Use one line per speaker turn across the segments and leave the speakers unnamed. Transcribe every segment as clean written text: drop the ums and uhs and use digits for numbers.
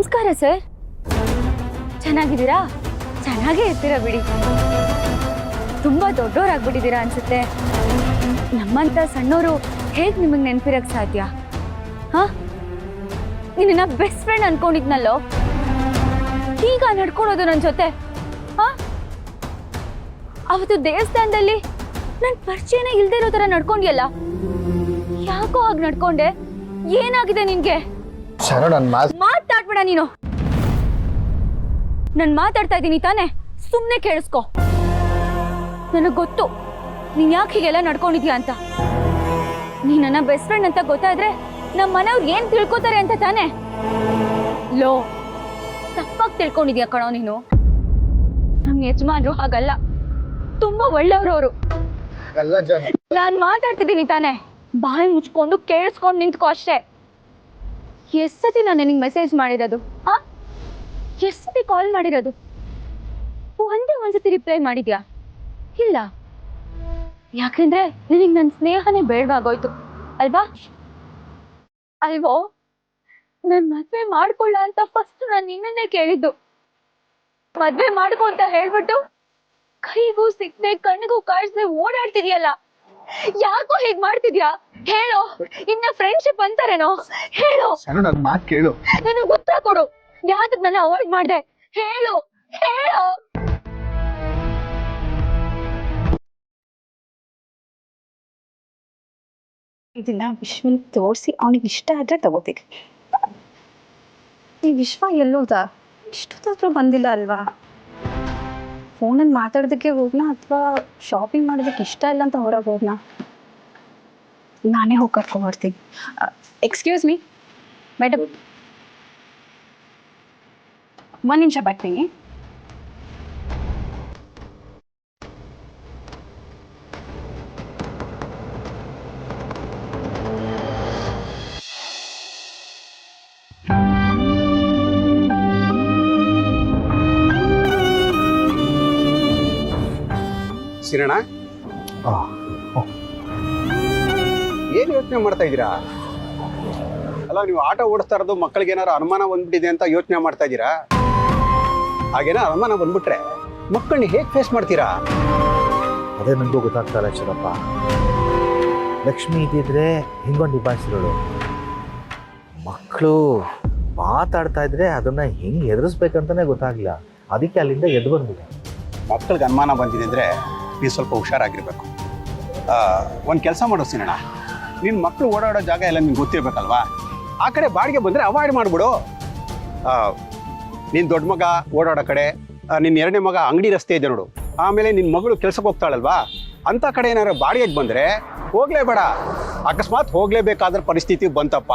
ನಮಸ್ಕಾರ ಸರ್. ಚೆನ್ನಾಗಿದ್ದೀರಾ? ಚೆನ್ನಾಗೇ ಇರ್ತೀರಾ ಬಿಡಿ. ತುಂಬಾ ದೊಡ್ಡವರಾಗ್ಬಿಟ್ಟಿದ್ದೀರಾ ಅನ್ಸುತ್ತೆ. ನಮ್ಮಂತ ಸಣ್ಣವರು ಹೇಗೆ ನಿಮಗೆ ನೆನಪಿರಕ್ ಸಾಧ್ಯ? ಹಾ, ನಿನ್ನ ಬೆಸ್ಟ್ ಫ್ರೆಂಡ್ ಅನ್ಕೊಂಡಿದ್ನಲ್ಲೋ, ಈಗ ನಡ್ಕೊಳೋದು ನನ್ನ ಜೊತೆ. ಹಾ, ಅವತ್ತು ದೇವಸ್ಥಾನದಲ್ಲಿ ನನ್ ಪರಿಚಯನೇ ಇಲ್ದೇ ಇರೋ ತರ ನಡ್ಕೊಂಡಿಯಲ್ಲ, ಯಾಕೋ ಹಾಗೆ ನಡ್ಕೊಂಡೆ? ಏನಾಗಿದೆ ನಿನ್ಗೆ? ಮಾತಾಡ್ಬೇಡ ನೀನು. ನಾನು ಮಾತಾಡ್ತಾ ಇದ್ದೀನಿ ತಾನೆ, ಸುಮ್ಮನೆ ಕೇಳಿಸ್ಕೊ. ನನಗೆ ಗೊತ್ತು ನೀನ್ ಯಾಕೆ ಹೀಗೆಲ್ಲ ನಡ್ಕೊಂಡಿದ್ಯಾ ಅಂತ. ನೀ ನನ್ನ ಬೆಸ್ಟ್ ಫ್ರೆಂಡ್ ಅಂತ ಗೊತ್ತಾದ್ರೆ ನಮ್ಮ ಮನೆಯವ್ರು ಏನ್ ತಿಳ್ಕೊತಾರೆ ಅಂತ ತಾನೆ. ಲೋ, ತಪ್ಪಾಗಿ ತಿಳ್ಕೊಂಡಿದ್ಯಾ ಕಣೋ ನೀನು. ನಮ್ಮ ಯಜಮಾನ್ರು ಹಾಗಲ್ಲ, ತುಂಬಾ ಒಳ್ಳೆಯವರು ಅವರು. ನಾನು ಮಾತಾಡ್ತಿದ್ದೀನಿ ತಾನೆ, ಬಾಯಿ ಮುಚ್ಕೊಂಡು ಕೇಳಿಸ್ಕೊಂಡು ನಿಂತ್ಕೋ ಅಷ್ಟೇ. ಎಷ್ಟು ಸತಿ ನಾನು ನಿನಗೆ ಮೆಸೇಜ್ ಮಾಡಿರೋದು? ಹಾ, ಎಷ್ಟು ಸತಿ ಕಾಲ್ ಮಾಡಿರೋದು? ಒಂದ್ಸತಿ ರಿಪ್ಲೈ ಮಾಡಿದ್ಯಾ? ಇಲ್ಲ. ಯಾಕೆಂದ್ರೆ ನಿನಗೆ ನನ್ನ ಸ್ನೇಹನೇ ಬೇಡವಾಗೋಯ್ತು ಅಲ್ವಾ? ಅಲ್ವೋ? ನಾನು ಮದ್ವೆ ಮಾಡ್ಕೊಳ್ಳ ಅಂತ ಫಸ್ಟ್ ನಾನು ನಿನ್ನನ್ನೇ ಕೇಳಿದ್ದು. ಮದ್ವೆ ಮಾಡ್ಕೊ ಅಂತ ಹೇಳ್ಬಿಟ್ಟು ಕೈಗೂ ಸಿಕ್ದೆ ಕಣ್ಣಿಗೂ ಕಾಯಿಸ್ದೆ ಓಡಾಡ್ತಿದ್ಯಲ್ಲ, ಯಾಕೋ ಹೀಗ್ ಮಾಡ್ತಿದ್ಯಾ? ಹೇಳೋ, ಇನ್ನ ಫ್ರೆಂಡ್ಶಿಪ್ ಅಂತಾರೇನೋ? ಹೇಳು.
ನನ್ನ ಮಾತು ಕೇಳು.
ನನಗೆ ಉತ್ತರ ಕೊಡು. ಯಾಕೆ ನನ್ನ ಅವಾಯ್ಡ್ ಮಾಡ್ದೆ? ಹೇಳು, ಹೇಳು.
ಇದನ್ನ ವಿಶ್ವನ್ ತೋರಿಸಿ ಅವನಿಗೆ ಇಷ್ಟ ಆದ್ರೆ ತಗೋಬೇಕು. ಈ ವಿಶ್ವ ಎಲ್ಲೋದ? ಇಷ್ಟೊತ್ತಾದ್ರೂ ಬಂದಿಲ್ಲ ಅಲ್ವಾ? ಫೋನಲ್ಲಿ ಮಾತಾಡೋದಕ್ಕೆ ಹೋಗ್ನಾ ಅಥವಾ ಶಾಪಿಂಗ್ ಮಾಡೋದಕ್ಕೆ ಇಷ್ಟ ಇಲ್ಲ ಅಂತ ಹೊರಗೆ ಹೋಗ್ನಾ? ನಾನೇ ಹೋಗಿ ಕರ್ಕೊಂಡ್ಬರ್ತೀನಿ. ಎಕ್ಸ್ಕ್ಯೂಸ್ ಮೀ ಮೇಡಮ್, ಒಂದು ನಿಮಿಷ ಬರ್ತೀನಿ.
ಸಿರಣ, ಏನು ಯೋಚನೆ ಮಾಡ್ತಾ ಇದ್ದೀರಾ? ಅಲ್ಲ, ನೀವು ಆಟೋ ಓಡಿಸ್ತಾ ಇರೋದು ಮಕ್ಕಳಿಗೆ ಏನಾರು ಅನುಮಾನ ಬಂದ್ಬಿಟ್ಟಿದೆ ಅಂತ ಯೋಚನೆ ಮಾಡ್ತಾ ಇದ್ದೀರಾ? ಹಾಗೇನಾರು ಅನುಮಾನ ಬಂದ್ಬಿಟ್ರೆ ಮಕ್ಕಳನ್ನ ಹೇಗೆ ಫೇಸ್ ಮಾಡ್ತೀರಾ?
ಅದೇ ನನಗೂ ಗೊತ್ತಾಗ್ತಾ ಇಲ್ಲ ಚರಪ್ಪ. ಲಕ್ಷ್ಮಿ ಇದ್ದಿದ್ರೆ ಹಿಂಗೊಂದು ನಿಭಾಯಿಸಿರೋಳು. ಮಕ್ಕಳು ಮಾತಾಡ್ತಾ ಇದ್ರೆ ಅದನ್ನ ಹೆಂಗೆ ಎದುರಿಸ್ಬೇಕಂತಾನೆ ಗೊತ್ತಾಗಿಲ್ಲ. ಅದಕ್ಕೆ ಅಲ್ಲಿಂದ ಎದ್ದು ಬಂದ್ಬಿಟ್ಟೆ.
ಮಕ್ಕಳಿಗೆ ಅನುಮಾನ ಬಂದಿದೆ ಅಂದರೆ ನೀವು ಸ್ವಲ್ಪ ಹುಷಾರಾಗಿರ್ಬೇಕು. ಒಂದು ಕೆಲಸ ಮಾಡೋ ಸಿನಣ್ಣ, ನಿನ್ನ ಮಕ್ಕಳು ಓಡಾಡೋ ಜಾಗ ಎಲ್ಲ ನಿಮ್ಗೆ ಗೊತ್ತಿರ್ಬೇಕಲ್ವಾ? ಆ ಕಡೆ ಬಾಡಿಗೆ ಬಂದರೆ ಅವಾಯ್ಡ್ ಮಾಡಿಬಿಡು. ನಿನ್ನ ದೊಡ್ಡ ಮಗ ಓಡಾಡೋ ಕಡೆ, ನಿನ್ನ ಎರಡನೇ ಮಗ ಅಂಗಡಿ ರಸ್ತೆ ಇದೆ ನೋಡು, ಆಮೇಲೆ ನಿನ್ನ ಮಗಳು ಕೆಲ್ಸಕ್ಕೆ ಹೋಗ್ತಾಳಲ್ವಾ, ಅಂಥ ಕಡೆ ಏನಾದ್ರು ಬಾಡಿಗೆಗೆ ಬಂದರೆ ಹೋಗಲೇಬೇಡ. ಅಕಸ್ಮಾತ್ ಹೋಗಲೇಬೇಕಾದ್ರೆ ಪರಿಸ್ಥಿತಿ ಬಂತಪ್ಪ,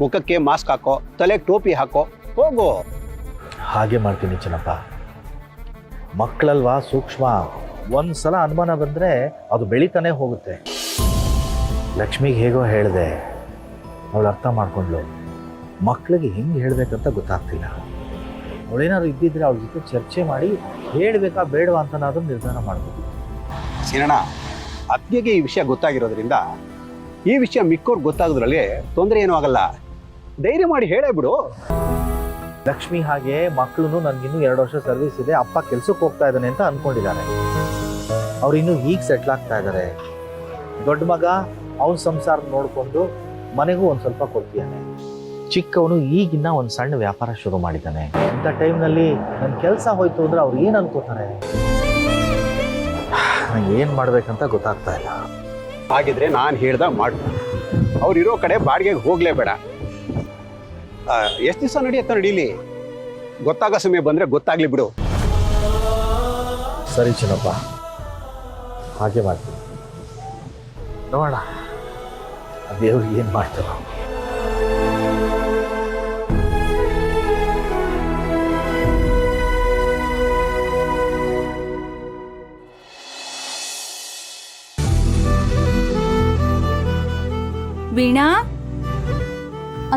ಮುಖಕ್ಕೆ ಮಾಸ್ಕ್ ಹಾಕೋ, ತಲೆಗೆ ಟೋಪಿ ಹಾಕೋ, ಹೋಗು.
ಹಾಗೆ ಮಾಡ್ತೀನಿ ಚೆನ್ನಪ್ಪ. ಮಕ್ಕಳಲ್ವಾ ಸೂಕ್ಷ್ಮ, ಒಂದು ಸಲ ಅನುಮಾನ ಬಂದರೆ ಅದು ಬೆಳೀತಾನೆ ಹೋಗುತ್ತೆ. ಲಕ್ಷ್ಮಿಗೆ ಹೇಗೋ ಹೇಳಿದೆ, ಅವಳು ಅರ್ಥ ಮಾಡ್ಕೊಂಡ್ಳು. ಮಕ್ಕಳಿಗೆ ಹೆಂಗೆ ಹೇಳಬೇಕಂತ ಗೊತ್ತಾಗ್ತಿಲ್ಲ. ಅವಳೇನಾದ್ರು ಇದ್ದಿದ್ರೆ ಅವಳ ಜೊತೆ ಚರ್ಚೆ ಮಾಡಿ ಹೇಳಬೇಕಾ ಬೇಡವಾ ಅಂತನಾದ್ರೂ ನಿರ್ಧಾರ ಮಾಡ್ಬೋದು.
ಸಿನಣ್ಣ, ಅತ್ತಿಗೆಗೆ ಈ ವಿಷಯ ಗೊತ್ತಾಗಿರೋದ್ರಿಂದ ಈ ವಿಷಯ ಮಿಕ್ಕೋರ್ಗೆ ಗೊತ್ತಾಗೋದ್ರಲ್ಲಿ ತೊಂದರೆ ಏನೂ ಆಗಲ್ಲ. ಧೈರ್ಯ ಮಾಡಿ ಹೇಳೇ ಬಿಡು.
ಲಕ್ಷ್ಮಿ ಹಾಗೆ ಮಕ್ಕಳು ನನಗಿನ್ನೂ 2 ವರ್ಷ ಸರ್ವಿಸ್ ಇದೆ, ಅಪ್ಪ ಕೆಲ್ಸಕ್ಕೆ ಹೋಗ್ತಾ ಇದ್ದಾನೆ ಅಂತ ಅಂದ್ಕೊಂಡಿದ್ದಾರೆ. ಅವ್ರು ಇನ್ನೂ ಈಗ ಸೆಟ್ಲ್ ಆಗ್ತಾ ಇದ್ದಾರೆ. ದೊಡ್ಡ ಮಗ ಅವನ ಸಂಸಾರ ನೋಡಿಕೊಂಡು ಮನೆಗೂ ಒಂದು ಸ್ವಲ್ಪ ಕೊಡ್ತೀಯಾನೆ. ಚಿಕ್ಕವನು ಈಗಿನ್ನ ಒಂದು ಸಣ್ಣ ವ್ಯಾಪಾರ ಶುರು ಮಾಡಿದ್ದಾನೆ. ಇಂಥ ಟೈಮ್ನಲ್ಲಿ ನನ್ನ ಕೆಲಸ ಹೋಯ್ತು ಅಂದ್ರೆ ಅವ್ರು ಏನು ಅನ್ಕೋತಾರೆ? ನಂಗೆ ಏನು ಮಾಡ್ಬೇಕಂತ ಗೊತ್ತಾಗ್ತಾ ಇಲ್ಲ.
ಹಾಗಿದ್ರೆ ನಾನು ಹೇಳ್ದ ಮಾಡು. ಅವ್ರಿರೋ ಕಡೆ ಬಾಡಿಗೆಗೆ ಹೋಗಲೇಬೇಡ. ಎಷ್ಟು ದಿವಸ ನಡೆಯುತ್ತೆ ನಡೀಲಿ, ಗೊತ್ತಾಗೋ ಸಮಯ ಬಂದರೆ ಗೊತ್ತಾಗ್ಲಿ ಬಿಡು.
ಸರಿ ಚಿನ್ನಪ್ಪ, ಹಾಗೆ ಮಾಡ್ತೀನಿ. ನೋಡೋಣ ದೇವ್ರು ಏನು ಮಾಡ್ತಾರೋ.
ವೀಣಾ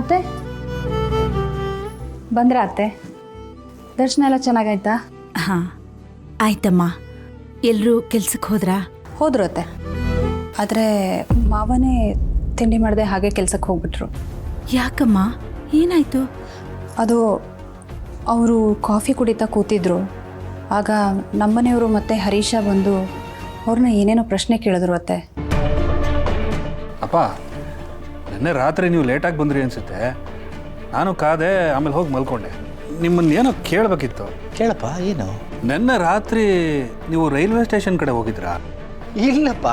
ಅತ್ತೆ ಬಂದ್ರ? ಅತ್ತೆ ದರ್ಶನ ಎಲ್ಲ ಚೆನ್ನಾಗಾಯ್ತಾ?
ಹಾಂ ಆಯ್ತಮ್ಮ. ಎಲ್ಲರೂ ಕೆಲ್ಸಕ್ಕೆ ಹೋದ್ರಾ?
ಹೋದ್ರು ಅತ್ತೆ. ಆದರೆ ಮಾವನೇ ತಿಂಡಿ ಮಾಡದೆ ಹಾಗೆ ಕೆಲ್ಸಕ್ಕೆ ಹೋಗ್ಬಿಟ್ರು.
ಯಾಕಮ್ಮ, ಏನಾಯ್ತು?
ಅದು ಅವರು ಕಾಫಿ ಕುಡಿತಾ ಕೂತಿದ್ರು. ಆಗ ನಮ್ಮನೆಯವರು ಮತ್ತು ಹರೀಶ ಬಂದು ಅವ್ರನ್ನ ಏನೇನೋ ಪ್ರಶ್ನೆ ಕೇಳಿದ್ರು ಅತ್ತೆ.
ಅಪ್ಪ ನಿನ್ನೆ ರಾತ್ರಿ ನೀವು ಲೇಟಾಗಿ ಬಂದ್ರಿ ಅನಿಸುತ್ತೆ. ನಾನು ಕಾದೆ, ಆಮೇಲೆ ಹೋಗಿ ಮಲ್ಕೊಂಡೆ. ನಿಮ್ಮನ್ನೇನೋ ಕೇಳಬೇಕಿತ್ತು.
ಕೇಳಪ್ಪ, ಏನು?
ನಿನ್ನೆ ರಾತ್ರಿ ನೀವು ರೈಲ್ವೆ ಸ್ಟೇಷನ್ ಕಡೆ ಹೋಗಿದ್ರಾ?
ಇಲ್ಲಪ್ಪ,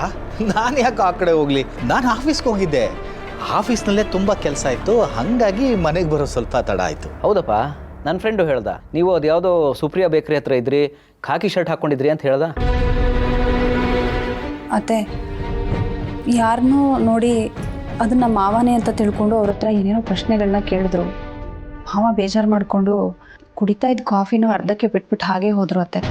ನಾನು ಯಾಕೆ ಆ ಕಡೆ ಹೋಗಲಿ, ನಾನು ಆಫೀಸ್ಗೆ ಹೋಗಿದ್ದೆ. ಆಫೀಸ್ನಲ್ಲೇ ತುಂಬ ಕೆಲಸ ಇತ್ತು, ಹಾಗಾಗಿ ಮನೆಗೆ ಬರೋ ಸ್ವಲ್ಪ ತಡ ಆಯಿತು.
ಹೌದಪ್ಪ, ನನ್ನ ಫ್ರೆಂಡು ಹೇಳ್ದ ನೀವು ಅದು ಯಾವುದೋ ಸುಪ್ರಿಯಾ ಬೇಕ್ರಿ ಹತ್ರ ಇದ್ರಿ, ಖಾಕಿ ಶರ್ಟ್ ಹಾಕ್ಕೊಂಡಿದ್ರಿ ಅಂತ ಹೇಳ್ದ.
ಅತ್ತೆ ಯಾರನ್ನೂ ನೋಡಿ ಅದನ್ನ ಮಾವನೇ ಅಂತ ತಿಳ್ಕೊಂಡು ಅವ್ರ ಹತ್ರ ಏನೇನೋ ಪ್ರಶ್ನೆಗಳನ್ನ ಕೇಳಿದ್ರು. ಮಾವ ಬೇಜಾರು ಮಾಡಿಕೊಂಡು ಕುಡಿತಾ ಇದ್ದ ಕಾಫಿನೂ ಅರ್ಧಕ್ಕೆ ಬಿಟ್ಬಿಟ್ಟು ಹಾಗೆ ಹೋದ್ರು ಅತ್ತೆ.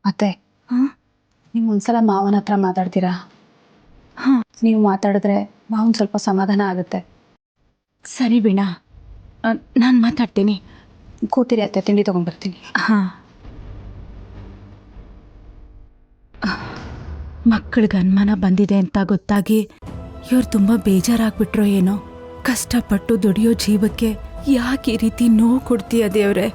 ಅತ್ತೆ ನೀವು ಒಂದ್ಸಲ ಮಾವನ ಹತ್ರ ಮಾತಾಡ್ತೀರಾ?
ಹಾಂ.
ನೀವು ಮಾತಾಡಿದ್ರೆ ಮಾವನ್ ಸ್ವಲ್ಪ ಸಮಾಧಾನ ಆಗುತ್ತೆ.
ಸರಿ ವೀಣಾ, ನಾನು ಮಾತಾಡ್ತೀನಿ.
ಕೂತಿರಿ ಅತ್ತೆ, ತಿಂಡಿ ತೊಗೊಂಡ್ಬರ್ತೀನಿ.
ಹಾಂ. ಮಕ್ಕಳಿಗೆ ಅನುಮಾನ ಬಂದಿದೆ ಅಂತ ಗೊತ್ತಾಗಿ ಇವ್ರು ತುಂಬ ಬೇಜಾರಾಗ್ಬಿಟ್ರೋ ಏನೋ. ಕಷ್ಟಪಟ್ಟು ದುಡಿಯೋ ಜೀವಕ್ಕೆ ಯಾಕೆ ಈ ರೀತಿ ನೋವು ಕೊಡ್ತೀಯ ದೇವ್ರೆ?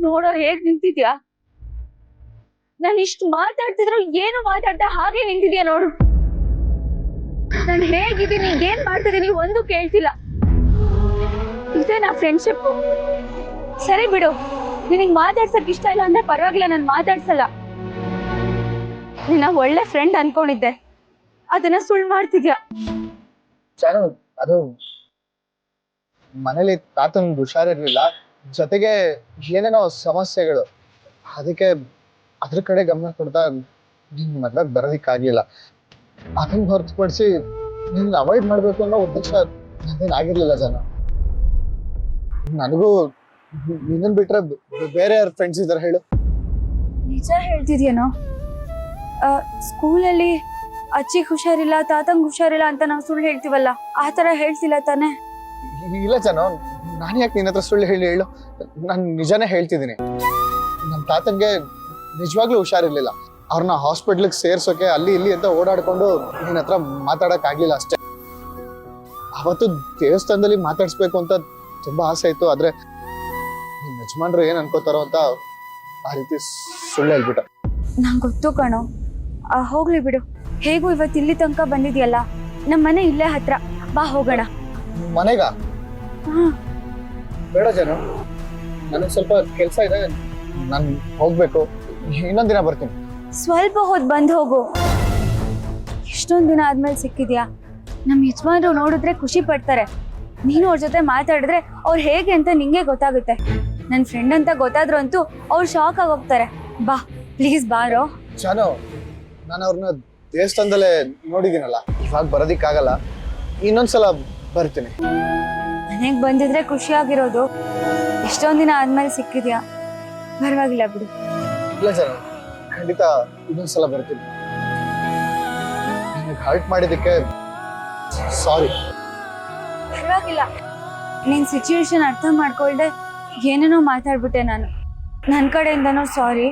ನೋಡೋ ಹೇಗ್ ನಿಂತಿದ್ಯಾ? ನಾನು ಇಷ್ಟು ಮಾತಾಡ್ತಿದ್ರು ಏನು ಮಾತಾಡ್ತಾ ಹಾಗೆ ನಿಂತಿದ್ಯಾ ನೋಡು. ನಾನು ಹೇಗಿದ್ದೀನಿ, ಏನ್ ಮಾಡ್ತಿದ್ದೀನಿ ಒಂದು ಕೇಳ್ತಿಲ್ಲ. ಇದೇ ನಾ ಫ್ರೆಂಡ್ಶಿಪ್. ಸರಿ ಬಿಡು, ನಿನಗೆ ಮಾತಾಡ್ಸಕ್ ಇಷ್ಟ ಇಲ್ಲ ಅಂದ್ರೆ ಪರವಾಗಿಲ್ಲ, ನಾನು ಮಾತಾಡ್ಸಲ್ಲ. ನಿನ್ನ ಒಳ್ಳೆ ಫ್ರೆಂಡ್ ಅನ್ಕೊಂಡಿದ್ದೆ, ಅದನ್ನ ಸುಳ್ಳು ಮಾಡ್ತಿದ್ಯಾ.
ಅದು ಮನೇಲಿ ತಾತನ್ ಹುಷಾರಿರ್ಲಿಲ್ಲ, ಜೊತೆಗೆ ಏನೇನೋ ಸಮಸ್ಯೆಗಳು, ಅದಕ್ಕೆ ಅದ್ರ ಕಡೆ ಗಮನ ಕೊಡ್ತಾ ನಿನ್ ಮದ್ವೆಗ್ ಬರೋದಿಕ್ಕಾಗಿಲ್ಲ. ಅದನ್ನ ಹೊರತುಪಡಿಸಿ ನಿನ್ನ ಅವಾಯ್ಡ್ ಮಾಡ್ಬೇಕು ಅನ್ನೋ ಉದ್ದೇಶ ನಂದೇನ್ ಆಗಿರ್ಲಿಲ್ಲ ಜನ. ನನಗೂ ನಿನ್ನನ್ ಬಿಟ್ರೆ ಬೇರೆ ಯಾರು ಫ್ರೆಂಡ್ಸ್ ಇದಾರೆ ಹೇಳು?
ನಿಜ ಹೇಳ್ತಿದ್ಯೇನೋ? ಸ್ಕೂಲಲ್ಲಿ ಅಜ್ಜಿಗೆ ಹುಷಾರಿಲ್ಲ, ತಾತಂಗ್ ಹುಷಾರಿಲ್ಲ ಅಂತ ನಾವು ಸುಳ್ಳು ಹೇಳ್ತೀವಲ್ಲ, ಆ ತರ ಹೇಳ್ತಿಲ್ಲ ತಾನೆ?
ಇಲ್ಲ ಜನ, ನಾನು ಯಾಕೆ ನಿನ್ನ ಹತ್ರ ಸುಳ್ಳು ಹೇಳು? ನಾನು ನಿಜಾನೇ ಹೇಳ್ತಿದ್ದೀನಿ. ನಮ್ಮ ತಾತನ್ಗೆ ನಿಜವಾಗ್ಲೂ ಹುಷಾರಿರ್ಲಿಲ್ಲ. ಅವ್ರನ್ನ ಹಾಸ್ಪಿಟ್ಲಿಗೆ ಸೇರ್ಸೋಕೆ ಅಲ್ಲಿ ಇಲ್ಲಿ ಅಂತ ಓಡಾಡ್ಕೊಂಡು ನಿನ್ನ ಹತ್ರ ಮಾತಾಡಕ್ ಆಗ್ಲಿಲ್ಲ ಅಷ್ಟೇ. ಅವತ್ತು ದೇವಸ್ಥಾನದಲ್ಲಿ ಮಾತಾಡ್ಸ್ಬೇಕು ಅಂತ ತುಂಬಾ ಆಸೆ ಇತ್ತು, ಆದ್ರೆ ನಿಮ್ ಯಜಮಾನ್ರು ಏನ್ ಅನ್ಕೋತಾರೋ ಅಂತ ಆ ರೀತಿ ಸುಳ್ಳು ಹೇಳ್ಬಿಟ್ಟ.
ನಂಗೆ ಗೊತ್ತು ಕಣೋ. ಹೋಗ್ಲಿ ಬಿಡು, ಹೇಗೂ ಇವತ್ತು ಇಲ್ಲಿ ತನಕ ಬಂದಿದ್ಯಲ್ಲ, ನಮ್ಮ ಮನೆ ಇಲ್ಲೇ ಹತ್ರ, ಬಾ ಹೋಗೋಣ.
ಮನೆಗ?
ಹಾ.
ಬೇಡ ಜನ, ನನಗೆ ಸ್ವಲ್ಪ ಕೆಲಸ ಇದೆ, ನಾನು ಹೋಗ್ಬೇಕು. ಇನ್ನೊಂದ್ ದಿನ ಬರ್ತೀನಿ.
ಸ್ವಲ್ಪ ಹೊತ್ತು ಬಂದು ಹೋಗು. ಎಷ್ಟೊಂದ್ ದಿನ ಆದ್ಮೇಲೆ ಸಿಕ್ಕಿದ್ಯಾ. ನಮ್ಮ ಯಜಮಾನ್ರು ನೋಡಿದ್ರೆ ಖುಷಿ ಪಡ್ತಾರೆ. ನೀನು ಅವ್ರ ಜೊತೆ ಮಾತಾಡಿದ್ರೆ ಅವ್ರು ಹೇಗೆ ಅಂತ ನಿಂಗೆ ಗೊತ್ತಾಗುತ್ತೆ. ನನ್ನ ಫ್ರೆಂಡ್ ಅಂತ ಗೊತ್ತಾದ್ರು ಅಂತೂ ಅವ್ರು ಶಾಕ್ ಆಗೋಗ್ತಾರೆ. ಬಾ ಪ್ಲೀಸ್ ಬಾರೋ.
ಜಾನು, ನಾನು ಅವ್ರನ್ನ ದೇವಸ್ಥಾನದಲ್ಲೇ ನೋಡಿದ್ದೀನಲ್ಲ, ಇವಾಗ ಬರೋದಿಕ್ಕಾಗಲ್ಲ, ಇನ್ನೊಂದ್ಸಲ ಬರ್ತೀನಿ.
ಮನೆಗೆ ಬಂದಿದ್ರೆ ಖುಷಿಯಾಗಿರೋದು. ಎಷ್ಟೊಂದ್ ದಿನ ಆದ್ಮೇಲೆ ಸಿಕ್ಕಿದ್ಯಾ, ಪರವಾಗಿಲ್ಲ ಬಿಡು.
ಇಲ್ಲ ಜಾನು, ಖಂಡಿತ ಇನ್ನೊಂದ್ಸಲ ಬರ್ತೀನಿ. ನಿನಗೆ ಹರ್ಟ್ ಮಾಡಿದ್ದಕ್ಕೆ ಸಾರಿ.
ಪರವಾಗಿಲ್ಲ, ನಿನ್ ಸಿಚುವೇಶನ್ ಅರ್ಥ ಮಾಡ್ಕೊಳ್ದೆ ಏನೇನೋ ಮಾತಾಡ್ಬಿಟ್ಟೆ ನಾನು. ನನ್ನ ಕಡೆಯಿಂದನೂ ಸಾರಿ.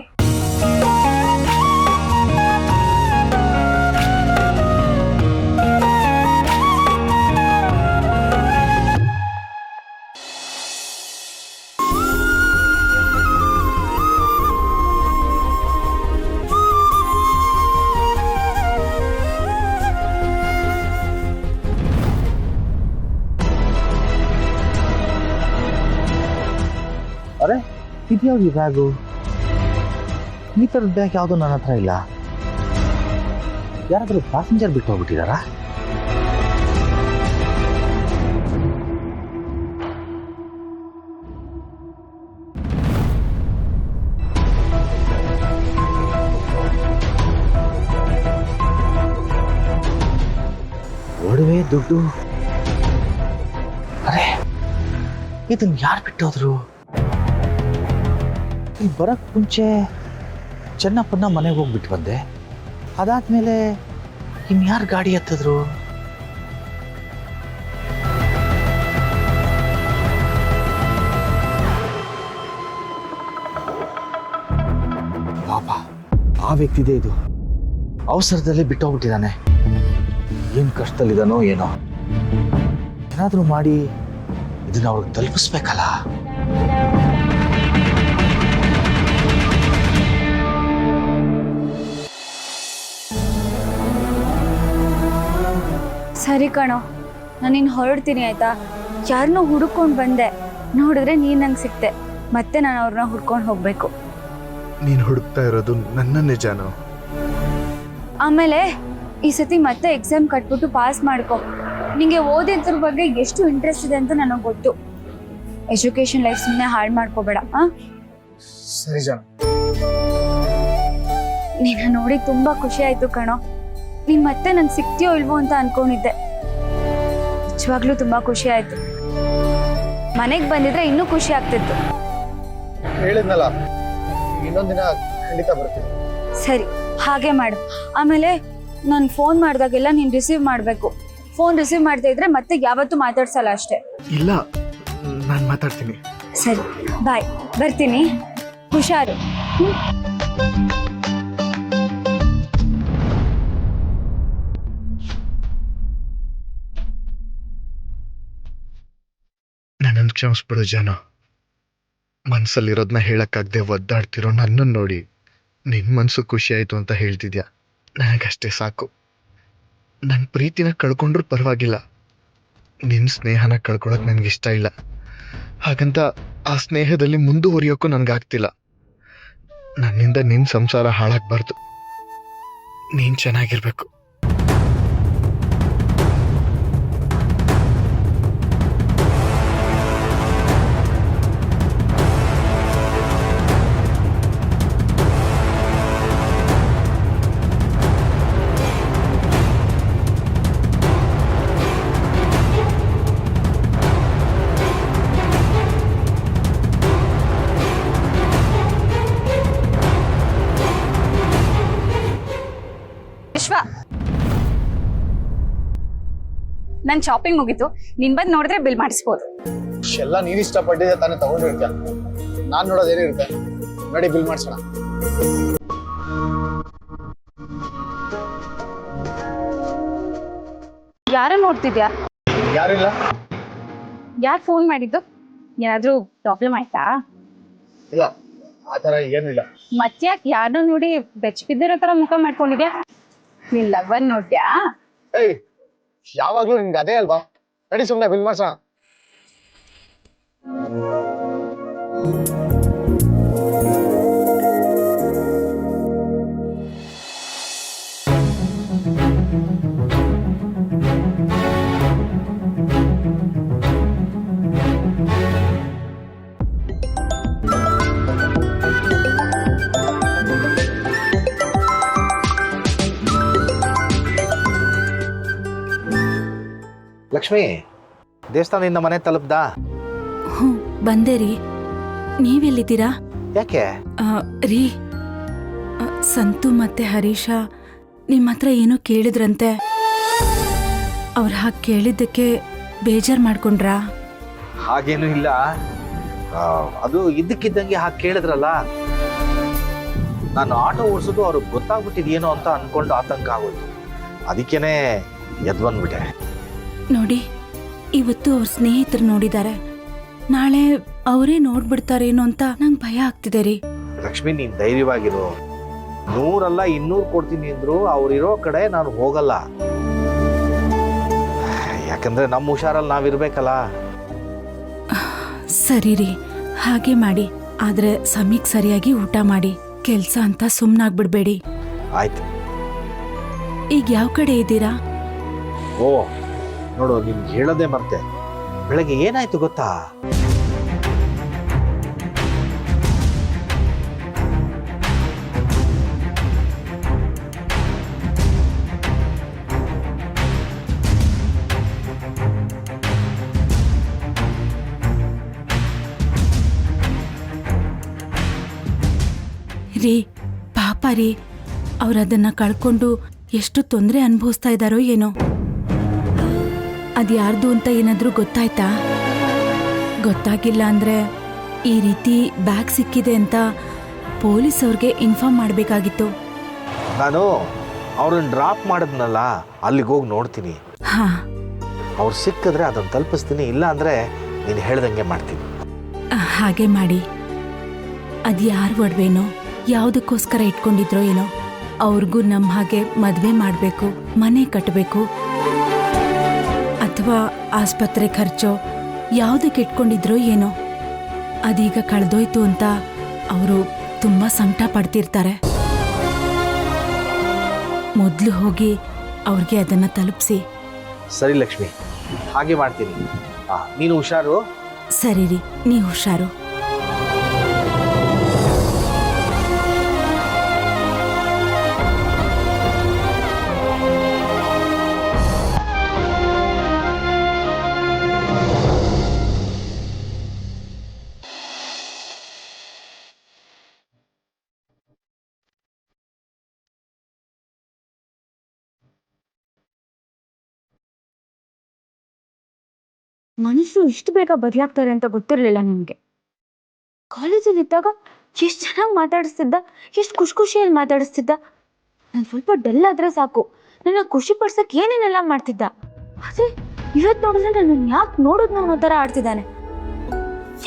ಅರೆ, ಇದ್ಯಾವ್ದು ಈ ಬ್ಯಾಗು? ಈ ಥರದ ಬ್ಯಾಗ್ ಯಾವುದು ನನ್ನ ಹತ್ರ ಇಲ್ಲ. ಯಾರಾದರೂ ಪ್ಯಾಸೆಂಜರ್ ಬಿಟ್ಟು ಹೋಗ್ಬಿಟ್ಟಿದಾರಾ? ಒಡವೆ, ದುಡ್ಡು. ಅರೆ, ಇದನ್ನ ಯಾರು ಬಿಟ್ಟೋದ್ರು? ಇಲ್ಲಿ ಬರಕ್ಕೆ ಮುಂಚೆ ಚೆನ್ನಪ್ಪನ ಮನೆಗೆ ಹೋಗ್ಬಿಟ್ಟು ಬಂದೆ. ಅದಾದ್ಮೇಲೆ ಇನ್ಯಾರು ಗಾಡಿ ಹತ್ತಿದ್ರು? ಪಾಪ ಆ ವ್ಯಕ್ತಿದೇ ಇದು, ಅವಸರದಲ್ಲಿ ಬಿಟ್ಟೋಗ್ಬಿಟ್ಟಿದ್ದಾನೆ. ಏನು ಕಷ್ಟದಲ್ಲಿದ್ದಾನೋ ಏನೋ, ಏನಾದರೂ ಮಾಡಿ ಇದನ್ನ ಅವ್ರಿಗೆ ತಲುಪಿಸ್ಬೇಕಲ್ಲ.
ಸರಿ ಕಣೋ, ನಾನಿನ್ನು ಹೊರಡ್ತೀನಿ ಆಯ್ತಾ. ಯಾರನ್ನೋ ಹುಡುಕೊಂಡು ಬಂದೆ, ನೋಡಿದ್ರೆ ನೀನು ನಂಗೆ ಸಿಕ್ತೆ. ಮತ್ತೆ ನಾನು ಅವ್ರನ್ನ ಹುಡ್ಕೊಂಡು ಹೋಗ್ಬೇಕು.
ನೀನು ಹುಡುಕ್ತಾ ಇರೋದು ನನ್ನನ್ನೇ ಜಾನು.
ಆಮೇಲೆ ಈ ಸತಿ ಮತ್ತೆ ಎಕ್ಸಾಮ್ ಕಟ್ಬಿಟ್ಟು ಪಾಸ್ ಮಾಡ್ಕೊ. ನಿಂಗೆ ಓದಿದ್ರ ಬಗ್ಗೆ ಎಷ್ಟು ಇಂಟ್ರೆಸ್ಟ್ ಇದೆ ಅಂತ ನನಗೆ ಗೊತ್ತು. ಎಜುಕೇಶನ್ ಲೈಫ್ ಸುಮ್ಮನೆ ಹಾಳು ಮಾಡ್ಕೋಬೇಡ.
ಸರಿ ಜಾನು.
ನಿನ್ನ ನೋಡಿ ತುಂಬಾ ಖುಷಿ ಆಯ್ತು ಕಣೋ. ನೀನ್ ಮತ್ತೆ ನನ್ ಸಿಕ್ತೀಯೋ ಇಲ್ವೋ ಅಂತ ಅನ್ಕೊಂಡಿದ್ದೆ. ನಿಜವಾಗ್ಲೂ ತುಂಬಾ ಖುಷಿ ಆಯ್ತು. ಮನೆಗೆ ಬಂದಿದ್ರೆ ಇನ್ನೂ ಖುಷಿ ಆಗ್ತಿತ್ತು.
ಹೇಳಿದ್ನಲ್ಲ, ಇನ್ನೊಂದಿನ ಖಂಡಿತ ಬರ್ತೀನಿ.
ಸರಿ, ಹಾಗೆ ಮಾಡು. ಆಮೇಲೆ ನಾನು ಫೋನ್ ಮಾಡಿದಾಗೆಲ್ಲ ನೀನು ರಿಸೀವ್ ಮಾಡಬೇಕು. ಫೋನ್ ರಿಸೀವ್ ಮಾಡ್ತಾ ಇದ್ರೆ ಮತ್ತೆ ಯಾವತ್ತೂ ಮಾತಾಡ್ಸಲ್ಲ ಅಷ್ಟೇ.
ಇಲ್ಲ, ನಾನು ಮಾತಾಡ್ತೀನಿ.
ಸರಿ, ಬಾಯ್. ಬರ್ತೀನಿ, ಹುಷಾರು.
ನನ್ನನ್ನು ಕ್ಷಮಿಸ್ಬಿಡು ಜಾನು. ಮನಸ್ಸಲ್ಲಿರೋದನ್ನ ಹೇಳಕ್ಕಾಗದೆ ಒದ್ದಾಡ್ತಿರೋ ನನ್ನನ್ನು ನೋಡಿ ನಿನ್ನ ಮನಸ್ಸು ಖುಷಿ ಆಯಿತು ಅಂತ ಹೇಳ್ತಿದ್ಯಾ. ನನಗಷ್ಟೇ ಸಾಕು. ನನ್ನ ಪ್ರೀತಿನ ಕಳ್ಕೊಂಡ್ರೂ ಪರವಾಗಿಲ್ಲ, ನಿನ್ನ ಸ್ನೇಹನ ಕಳ್ಕೊಳಕ್ಕೆ ನನಗಿಷ್ಟ ಇಲ್ಲ. ಹಾಗಂತ ಆ ಸ್ನೇಹದಲ್ಲಿ ಮುಂದುವರಿಯೋಕ್ಕೂ ನನಗಾಗ್ತಿಲ್ಲ. ನನ್ನಿಂದ ನಿನ್ನ ಸಂಸಾರ ಹಾಳಾಗಬಾರ್ದು. ನೀನು ಚೆನ್ನಾಗಿರ್ಬೇಕು.
ವಿಶ್ವ, ನನ್ ಶಾಪಿಂಗ್ ಮುಗೀತು. ನೀನ್ ಬಂದ್ ನೋಡಿದ್ರೆ ಬಿಲ್ ಮಾಡಿಸ್ಬೋದು.
ಎಲ್ಲ ನೀನು ಇಷ್ಟಪಟ್ಟಿದ್ದೆ ತಾನೇ ತಗೊಂಡಿರ್ತೀಯ. ನಾನು ನೋಡೋದೇನಿರುತ್ತೆ. ನೋಡಿ, ಬಿಲ್ ಮಾಡ್ಸೋಣ.
ಯಾರ ನೋಡ್ತಿದ್ಯಾ?
ಯಾರಿಲ್ಲ.
ಯಾರು ಫೋನ್ ಮಾಡಿದ್ದು? ಏನಾದ್ರೂ ಪ್ರಾಬ್ಲಮ್ ಆಯ್ತಾ?
ಇಲ್ಲ, ಆ ಥರ ಏನಿಲ್ಲ.
ಮತ್ತ್ಯಾಕೆ ಯಾರನ್ನೋ ನೋಡಿ ಬೆಚ್ಚ ಬಿದ್ದಿರೋ ತರ ಮುಖ ಮಾಡ್ಕೊಂಡಿದ್ಯಾ? ನಿನ್ ಲವರ್ ನೋಡ್ಯಾ?
ಏಯ್, ಯಾವಾಗ್ಲೂ ನಿನ್ಗೆ ಅದೇ ಅಲ್ವಾ? ನಡಿ, ಸುಮ್ಮನೆ ಬಿಲ್ ಮಾಡ್ಸೋಣ.
ಲಕ್ಷ್ಮಿ, ದೇವಸ್ಥಾನದಿಂದ ಮನೆ ತಲುಪ್ದಾ?
ಹ್ಞೂ ಬಂದೆ ರೀ. ನೀವೆಲ್ಲಿದ್ದೀರಾ?
ಯಾಕೆ?
ರೀ, ಸಂತು ಮತ್ತೆ ಹರೀಶ ನಿಮ್ಮ ಹತ್ರ ಏನೋ ಕೇಳಿದ್ರಂತೆ. ಅವ್ರು ಹಾಗೆ ಕೇಳಿದ್ದಕ್ಕೆ ಬೇಜಾರು ಮಾಡ್ಕೊಂಡ್ರಾ?
ಹಾಗೇನೂ ಇಲ್ಲ, ಅದು ಇದ್ದಕ್ಕಿದ್ದಂಗೆ ಹಾಗೆ ಕೇಳಿದ್ರಲ್ಲ. ನಾನು ಆಟೋ ಓಡಿಸೋದು ಅವ್ರಿಗೆ ಗೊತ್ತಾಗ್ಬಿಟ್ಟಿದೇನೋ ಅಂತ ಅನ್ಕೊಂಡು ಆತಂಕ ಆಗೋಯ್ತು. ಅದಕ್ಕೇನೆ ಎದ್ಬಂದ್ಬಿಟ್ಟೆ.
ನೋಡಿ, ಇವತ್ತು ಅವ್ರ ಸ್ನೇಹಿತರು ನೋಡಿದ್ದಾರೆ, ನಾಳೆ ಅವರೇ ನೋಡ್ಬಿಡ್ತಾರೇನೋ ಅಂತ ನಂಗೆ ಭಯ ಆಗ್ತಿದೆ ರೀ.
ಲಕ್ಷ್ಮಿ, ನೀನ್ ಧೈರ್ಯವಾಗಿರು. 100 ಅಲ್ಲ 200 ಕೊಡ್ತೀನಿ ಅಂದ್ರು ಅವ್ರಿರೋ ಕಡೆ ನಾನು ಹೋಗಲ್ಲ. ಯಾಕಂದ್ರೆ ನಮ್ಮ ಹುಷಾರಲ್ಲಿ ನಾವಿರ್ಬೇಕಲ್ಲ.
ಸರಿ ರೀ, ಹಾಗೆ ಮಾಡಿ. ಆದ್ರೆ ಸಮಯಕ್ಕೆ ಸರಿಯಾಗಿ ಊಟ ಮಾಡಿ. ಕೆಲ್ಸ ಅಂತ ಸುಮ್ಮನಾಗ್ಬಿಡ್ಬೇಡಿ.
ಆಯ್ತು.
ಈಗ ಯಾವ ಕಡೆ ಇದ್ದೀರಾ?
ಓ ನೋಡು, ನಿಮ್ಗೆ ಹೇಳೋದೇ ಮತ್ತೆ. ಬೆಳಗ್ಗೆ ಏನಾಯ್ತು ಗೊತ್ತಾ?
ರೀ, ಪಾಪ ರೀ, ಅವ್ರದನ್ನ ಕಳ್ಕೊಂಡು ಎಷ್ಟು ತೊಂದರೆ ಅನುಭವಿಸ್ತಾ ಇದ್ದಾರೋ ಏನೋ. ಅದ್ಯಾರ್ದು ಅಂತ ಏನಾದ್ರೂ ಗೊತ್ತಾಯ್ತಾ? ಗೊತ್ತಾಗಿಲ್ಲ ಅಂದ್ರೆ ಈ ರೀತಿ ಬ್ಯಾಗ್ ಸಿಕ್ಕಿದೆ ಅಂತ ಪೊಲೀಸ್ ಅವ್ರಿಗೆ ಇನ್ಫಾರ್ಮ್ ಮಾಡಬೇಕಾಗಿತ್ತು.
ನಾನು ಅವ್ರನ್ನ ಡ್ರಾಪ್ ಮಾಡಿದ್ನಲ್ಲ, ಅಲ್ಲಿಗೆ ಹೋಗಿ ನೋಡ್ತೀನಿ.
ಹಾ,
ಅವ್ರು ಸಿಕ್ಕಿದ್ರೆ ಅದನ್ನು ತಲುಪಿಸ್ತೀನಿ, ಇಲ್ಲ ಅಂದರೆ ನೀನು ಹೇಳ್ದಂಗೆ ಮಾಡ್ತೀನಿ.
ಹಾಗೆ ಮಾಡಿ. ಅದು ಯಾರ ಒಡವೆನೋ ಯಾವುದಕ್ಕೋಸ್ಕರ ಇಟ್ಕೊಂಡಿದ್ರೋ ಏನೋ, ಅವ್ರಿಗೂ ನಮ್ಮ ಹಾಗೆ ಮದುವೆ ಮಾಡಬೇಕು, ಮನೆ ಕಟ್ಟಬೇಕು, ಅಥವಾ ಆಸ್ಪತ್ರೆ ಖರ್ಚು ಯಾವುದಕ್ಕೆ ಇಟ್ಕೊಂಡಿದ್ರೋ ಏನೋ, ಅದೀಗ ಕಳೆದೋಯ್ತು ಅಂತ ಅವರು ತುಂಬ ಸಂಕಟ ಪಡ್ತಿರ್ತಾರೆ. ಮೊದಲು ಹೋಗಿ ಅವ್ರಿಗೆ ಅದನ್ನು ತಲುಪಿಸಿ.
ಸರಿ ಲಕ್ಷ್ಮಿ, ಹಾಗೆ ಮಾಡ್ತೀನಿ. ನೀನು ಹುಷಾರು.
ಸರಿ ರೀ, ನೀವು ಹುಷಾರು.
ಮನುಷ್ಯರು ಇಷ್ಟು ಬೇಗ ಬದಲಾಗ್ತಾರೆ ಅಂತ ಗೊತ್ತಿರಲಿಲ್ಲ ನನಗೆ. ಕಾಲೇಜಲ್ಲಿ ಇದ್ದಾಗ ಎಷ್ಟು ಚೆನ್ನಾಗಿ ಮಾತಾಡಿಸ್ತಿದ್ದ, ಎಷ್ಟು ಖುಷಿಯಲ್ಲಿ ಮಾತಾಡಿಸ್ತಿದ್ದ. ನಾನು ಸ್ವಲ್ಪ ಡಲ್ ಆದ್ರೆ ಸಾಕು, ನನ್ನ ಖುಷಿ ಪಡ್ಸಕ್ಕೆ ಏನೇನೆಲ್ಲ ಮಾಡ್ತಿದ್ದ. ಆದರೆ ಇವತ್ತು ನೋಡಿದ್ರೆ ನನ್ನ ಯಾಕೆ ನೋಡೋದು ಅನ್ನೋ ಥರ ಆಡ್ತಿದ್ದಾನೆ.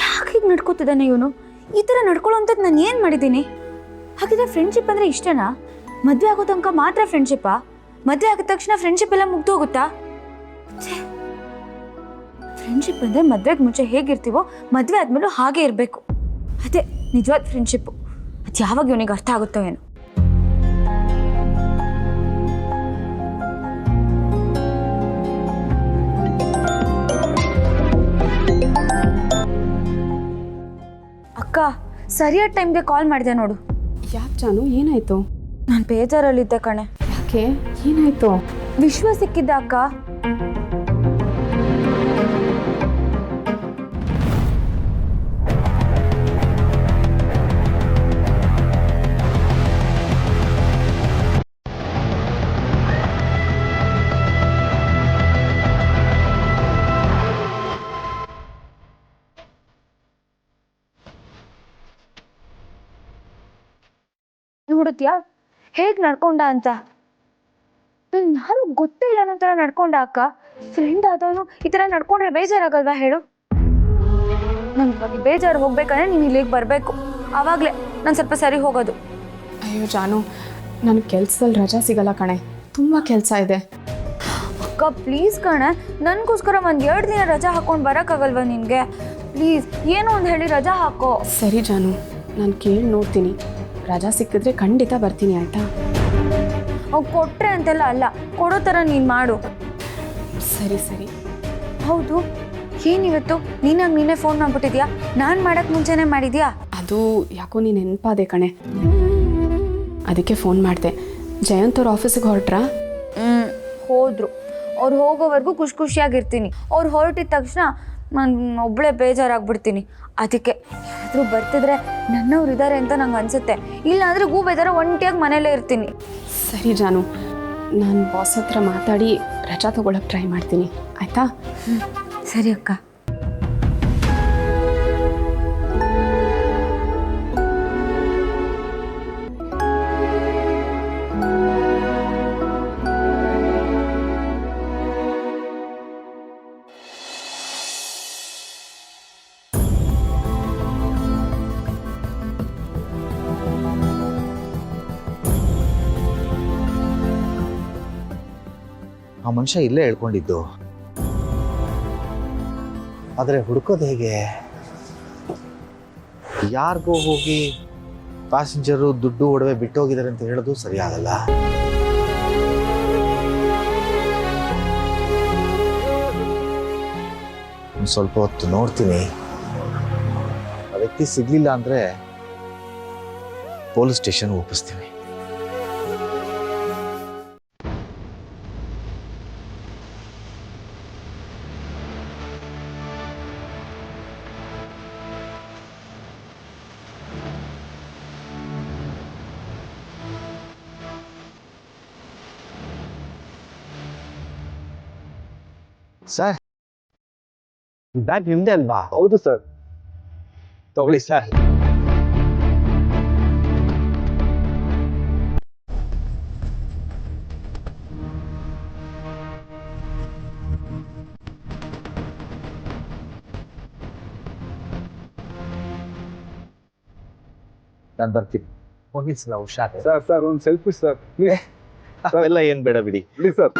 ಯಾಕೆ ಹೀಗೆ ನಡ್ಕೋತಿದ್ದಾನೆ ಇವನು? ಈ ಥರ ನಡ್ಕೊಳ್ಳೋಂಥದ್ದು ನಾನು ಏನು ಮಾಡಿದ್ದೀನಿ? ಹಾಗಿದ್ರೆ ಫ್ರೆಂಡ್ಶಿಪ್ ಅಂದರೆ ಇಷ್ಟನಾ? ಮದುವೆ ಆಗೋ ತನಕ ಮಾತ್ರ ಫ್ರೆಂಡ್ಶಿಪ್ಪಾ? ಮದುವೆ ಆಗಿದ ತಕ್ಷಣ ಫ್ರೆಂಡ್ಶಿಪ್ ಎಲ್ಲ ಮುಗ್ದು ಹೋಗುತ್ತಾ? ಫ್ರೆಂಡ್ಶಿಪ್ ಅಂದರೆ ಮದುವೆಗೆ ಮುಂಚೆ ಹೇಗಿರ್ತೀವೋ ಮದುವೆ ಆದ್ಮೇಲೂ ಹಾಗೆ ಇರಬೇಕು. ಅದೇ ನಿಜವಾದ ಫ್ರೆಂಡ್ಶಿಪ್ಪು. ಅದು ಯಾವಾಗ ಇವನಿಗೆ ಅರ್ಥ ಆಗುತ್ತೋ ಏನೋ. ಅಕ್ಕ, ಸರಿಯಾದ ಟೈಮ್ಗೆ ಕಾಲ್ ಮಾಡಿದೆ ನೋಡು.
ಯಾಕೆ ಜಾನು, ಏನಾಯ್ತು?
ನಾನು ಬೇಜಾರಲ್ಲಿದ್ದೆ ಕಣೆ.
ಯಾಕೆ, ಏನಾಯ್ತು?
ವಿಶ್ವ ಸಿಕ್ಕಿದ್ದ ಅಕ್ಕ. ನೋಡುತ್ತೀಯಾ ಹೇಗ್ ನಡ್ಕೊಂಡ ಅಂತ? ನಾನು ಗೊತ್ತೇ ಇಲ್ಲ ಅನ್ನೋ ಥರ ನಡ್ಕೊಂಡ ಅಕ್ಕ. ಫ್ರೆಂಡ್ ಆದವನು ಈ ಥರ ನಡ್ಕೊಂಡ್ರೆ ಬೇಜಾರಾಗಲ್ವಾ ಹೇಳು? ನನ್ ಬಗ್ಗೆ ಬೇಜಾರು ಹೋಗ್ಬೇಕಂದ್ರೆ ನೀನು ಇಲ್ಲಿಗೆ ಬರಬೇಕು. ಆವಾಗಲೇ ನಾನು ಸ್ವಲ್ಪ ಸರಿ ಹೋಗೋದು.
ಅಯ್ಯೋ ಜಾನು, ನನ್ನ ಕೆಲ್ಸದಲ್ಲಿ ರಜಾ ಸಿಗಲ್ಲ ಕಣೆ, ತುಂಬ ಕೆಲಸ ಇದೆ.
ಅಕ್ಕ ಪ್ಲೀಸ್ ಕಣೆ, ನನಗೋಸ್ಕರ ಒಂದು 2 ದಿನ ರಜಾ ಹಾಕೊಂಡು ಬರೋಕ್ಕಾಗಲ್ವಾ ನಿನಗೆ? ಪ್ಲೀಸ್ ಏನೋ ಒಂದು ಹೇಳಿ ರಜಾ ಹಾಕೋ.
ಸರಿ ಜಾನು, ನಾನು ಕೇಳಿ ನೋಡ್ತೀನಿ. ರಜಾ ಸಿಕ್ಕಿದ್ರೆ ಖಂಡಿತ ಬರ್ತೀನಿ, ಆಯಿತಾ?
ಅವ್ನು ಕೊಟ್ಟರೆ ಅಂತೆಲ್ಲ ಅಲ್ಲ, ಕೊಡೋ ಥರ ನೀನು ಮಾಡು.
ಸರಿ ಸರಿ.
ಹೌದು, ಏನಿವತ್ತು ನೀನೇ ಫೋನ್ ಮಾಡ್ಬಿಟ್ಟಿದ್ಯಾ? ನಾನು ಮಾಡೋಕ್ಕೆ ಮುಂಚೆನೇ ಮಾಡಿದ್ಯಾ?
ಅದು ಯಾಕೋ ನೀನು ನೆನಪಾದೆ ಕಣೆ, ಅದಕ್ಕೆ ಫೋನ್ ಮಾಡಿದೆ. ಜಯಂತ್ ಅವ್ರ ಆಫೀಸಿಗೆ ಹೊರಟ್ರಾ?
ಹೋದ್ರು. ಅವ್ರು ಹೋಗೋವರೆಗೂ ಖುಷಿಯಾಗಿರ್ತೀನಿ. ಅವ್ರು ಹೊರಟಿದ ತಕ್ಷಣ ನಾನು ಒಬ್ಬಳೇ ಬೇಜಾರಾಗ್ಬಿಡ್ತೀನಿ. ಅದಕ್ಕೆ ಯಾರಾದರೂ ಬರ್ತಿದ್ರೆ ನನ್ನವ್ರು ಇದ್ದಾರೆ ಅಂತ ನಂಗೆ ಅನಿಸುತ್ತೆ. ಇಲ್ಲಾಂದರೆ ಬೇಜಾರ ಒಂಟಿಯಾಗಿ ಮನೇಲೇ ಇರ್ತೀನಿ.
ಸರಿ ಜಾನು, ನಾನು ಬಾಸ್ ಹತ್ರ ಮಾತಾಡಿ ರಜಾ ತಗೊಳಕ್ಕೆ ಟ್ರೈ ಮಾಡ್ತೀನಿ, ಆಯಿತಾ?
ಸರಿ ಅಕ್ಕ.
ಆ ಮನುಷ್ಯ ಇಲ್ಲೇ ಹೇಳ್ಕೊಂಡಿದ್ದು, ಆದರೆ ಹುಡುಕೋದು ಹೇಗೆ? ಯಾರಿಗೋ ಹೋಗಿ ಪ್ಯಾಸೆಂಜರು ದುಡ್ಡು ಒಡವೆ ಬಿಟ್ಟು ಹೋಗಿದ್ದಾರೆ ಅಂತ ಹೇಳೋದು ಸರಿ ಆಗಲ್ಲ. ಸ್ವಲ್ಪ ಹೊತ್ತು ನೋಡ್ತೀನಿ. ಆ ವ್ಯಕ್ತಿ ಸಿಗ್ಲಿಲ್ಲ ಅಂದ್ರೆ ಪೊಲೀಸ್ ಸ್ಟೇಷನ್ ಒಪ್ಪಿಸ್ತೀನಿ.
ಸರ್, ಬ್ಯಾಗ್ ನಿಮ್ದೆ ಅಲ್ವಾ?
ಹೌದು ಸರ್.
ತಗೊಳ್ಳಿ ಸರ್.
ನಾನು ಬರ್ತೀನಿ ಹೋಗಿ ಸರ್ ಹುಷಾರು
ಸರ್ ಒಂದು ಸೆಲ್ಫಿ ಸರ್
ಅವೆಲ್ಲ ಏನು ಬೇಡ ಬಿಡಿ
ಪ್ಲೀಸ್ ಸರ್